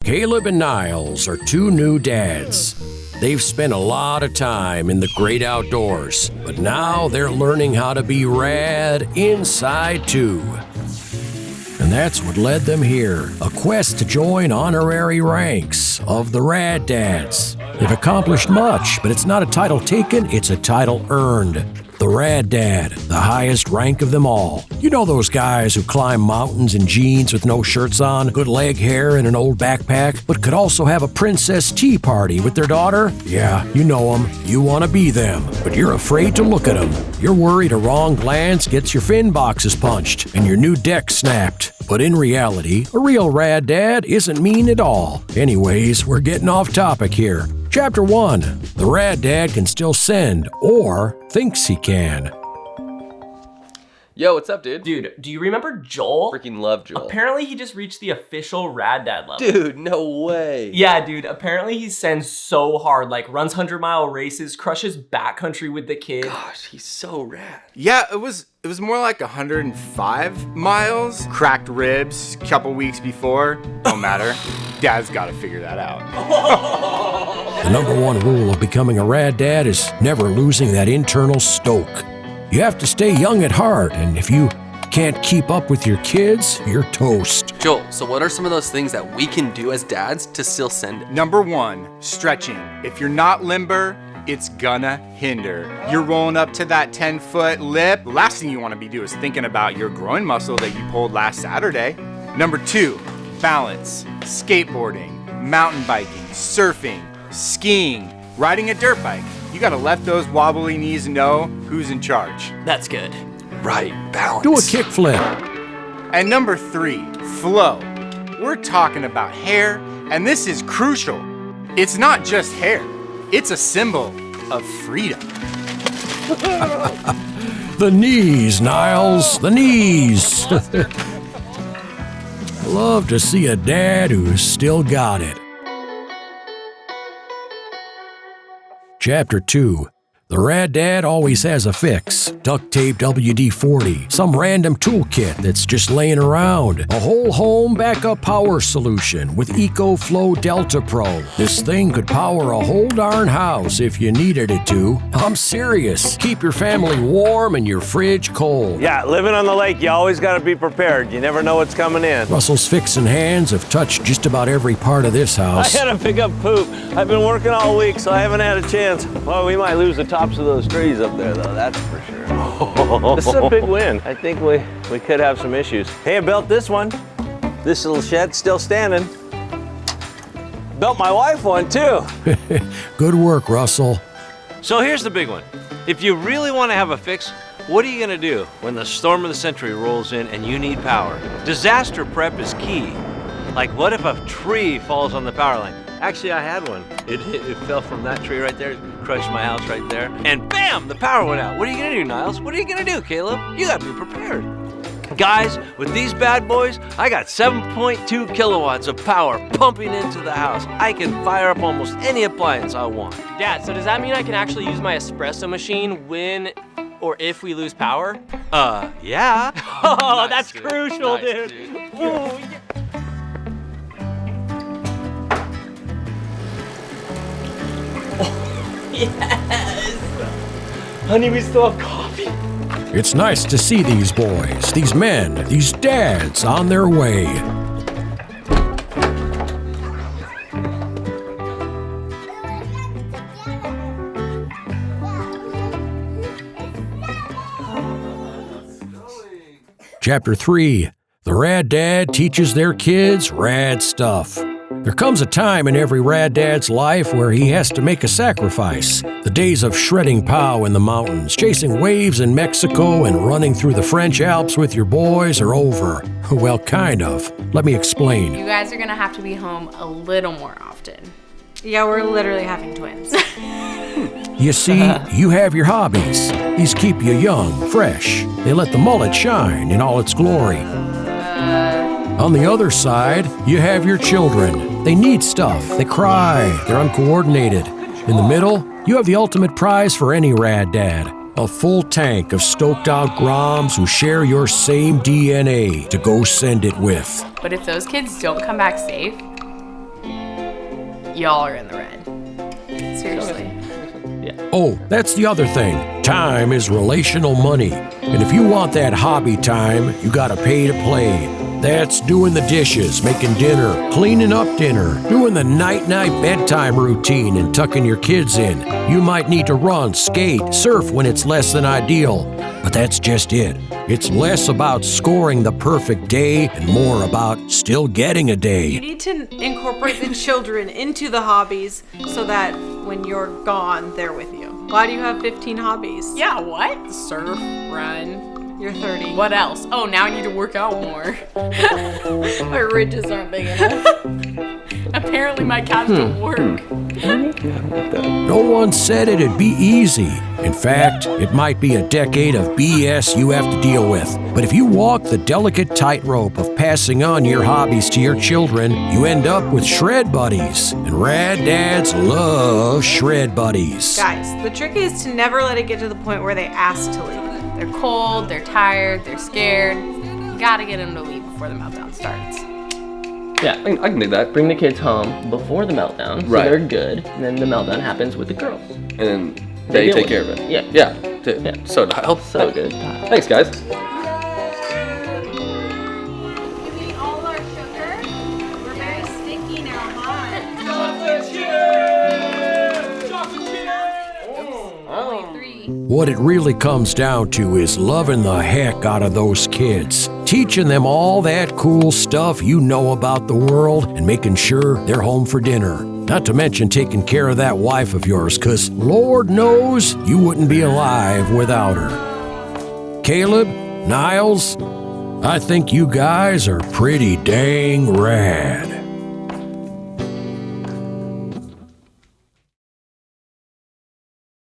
Caleb and Niles are two new dads. They've spent a lot of time in the great outdoors, but now they're learning how to be rad inside too. And that's what led them here, a quest to join honorary ranks of the Rad Dads. They've accomplished much, but it's not a title taken, it's a title earned. The Rad Dad, the highest rank of them all. You know those guys who climb mountains in jeans with no shirts on, good leg hair and an old backpack, but could also have a princess tea party with their daughter? Yeah, you know them. You want to be them, but you're afraid to look at them. You're worried a wrong glance gets your fin boxes punched and your new deck snapped. But in reality, a real Rad Dad isn't mean at all. Anyways, we're getting off topic here. Chapter 1. The Rad Dad can still send, or thinks he can. Yo, what's up, dude? Dude, do you remember Joel? Freaking love Joel. Apparently he just reached the official Rad Dad level. Dude, no way. Yeah, dude, apparently he sends so hard, like runs 100-mile races, crushes backcountry with the kid. Gosh, he's so rad. Yeah, it was more like 105 miles. Cracked ribs a couple weeks before. Don't matter. Dad's got to figure that out. The number one rule of becoming a Rad Dad is never losing that internal stoke. You have to stay young at heart, and if you can't keep up with your kids, you're toast. Joel, so what are some of those things that we can do as dads to still send it? Number 1, stretching. If you're not limber, it's gonna hinder. You're rolling up to that 10-foot lip. The last thing you want to be doing is thinking about your groin muscle that you pulled last Saturday. Number 2, balance. Skateboarding, mountain biking, surfing, skiing, riding a dirt bike. You gotta let those wobbly knees know who's in charge. That's good. Right, balance. Do a kickflip. And number 3, flow. We're talking about hair, and this is crucial. It's not just hair. It's a symbol of freedom. The knees, Niles, the knees. Love to see a dad who's still got it. Chapter 2. The Rad Dad always has a fix. Duct tape WD-40, some random toolkit that's just laying around, a whole home backup power solution with EcoFlow Delta Pro. This thing could power a whole darn house if you needed it to. I'm serious. Keep your family warm and your fridge cold. Yeah, living on the lake, you always gotta be prepared. You never know what's coming in. Russell's fixing hands have touched just about every part of this house. I had to pick up poop. I've been working all week, so I haven't had a chance. Well, we might lose the tops of those trees up there, though, that's for sure. This is a big win. I think we could have some issues. Hey, I built this one. This little shed's still standing. Built my wife one, too. Good work, Russell. So here's the big one. If you really want to have a fix, what are you gonna do when the storm of the century rolls in and you need power? Disaster prep is key. Like, what if a tree falls on the power line? Actually, I had one. It fell from that tree right there, crushed my house right there, and bam, the power went out. What are you gonna do, Niles? What are you gonna do, Caleb? You gotta be prepared. Guys, with these bad boys, I got 7.2 kilowatts of power pumping into the house. I can fire up almost any appliance I want. Dad, so does that mean I can actually use my espresso machine when or if we lose power? Yeah. Oh, Nice, that's dude. crucial, Nice, dude. dude. Ooh, yeah. Yes! Honey, we still have coffee. It's nice to see these boys, these men, these dads on their way. Chapter 3. The Rad Dad teaches their kids rad stuff. There comes a time in every Rad Dad's life where he has to make a sacrifice. The days of shredding pow in the mountains, chasing waves in Mexico, and running through the French Alps with your boys are over. Well, kind of. Let me explain. You guys are gonna have to be home a little more often. Yeah, we're literally having twins. You see, you have your hobbies. These keep you young, fresh. They let the mullet shine in all its glory. On the other side, you have your children. They need stuff. They cry. They're uncoordinated. In the middle, you have the ultimate prize for any Rad Dad. A full tank of stoked-out groms who share your same DNA to go send it with. But if those kids don't come back safe, y'all are in the red. Seriously. Oh, that's the other thing. Time is relational money. And if you want that hobby time, you gotta pay to play. That's doing the dishes, making dinner, cleaning up dinner, doing the night-night bedtime routine and tucking your kids in. You might need to run, skate, surf when it's less than ideal. But that's just it. It's less about scoring the perfect day and more about still getting a You day. need to incorporate the children into the hobbies so that when you're gone, they're with you. Why do you have 15 hobbies? Yeah, what? Surf, run. You're 30. What else? Oh, now I need to work out more. My ridges aren't big enough. Apparently my calves don't work. No one said it'd be easy. In fact, it might be a decade of BS you have to deal with. But if you walk the delicate tightrope of passing on your hobbies to your children, you end up with shred buddies. And Rad Dads love shred buddies. Guys, the trick is to never let it get to the point where they ask to leave. They're cold, they're tired, they're scared. You gotta get them to leave before the meltdown starts. Yeah, I can do that. Bring the kids home before the meltdown, so they're good. And then the meltdown happens with the girls. And then they take care of it. Yeah. Yeah. So dial. So good. Thanks, guys. You eat all our sugar? We're very stinky now, huh? What it really comes down to is loving the heck out of those kids, teaching them all that cool stuff you know about the world and making sure they're home for dinner. Not to mention taking care of that wife of yours, 'cause Lord knows you wouldn't be alive without her. Caleb, Niles, I think you guys are pretty dang rad.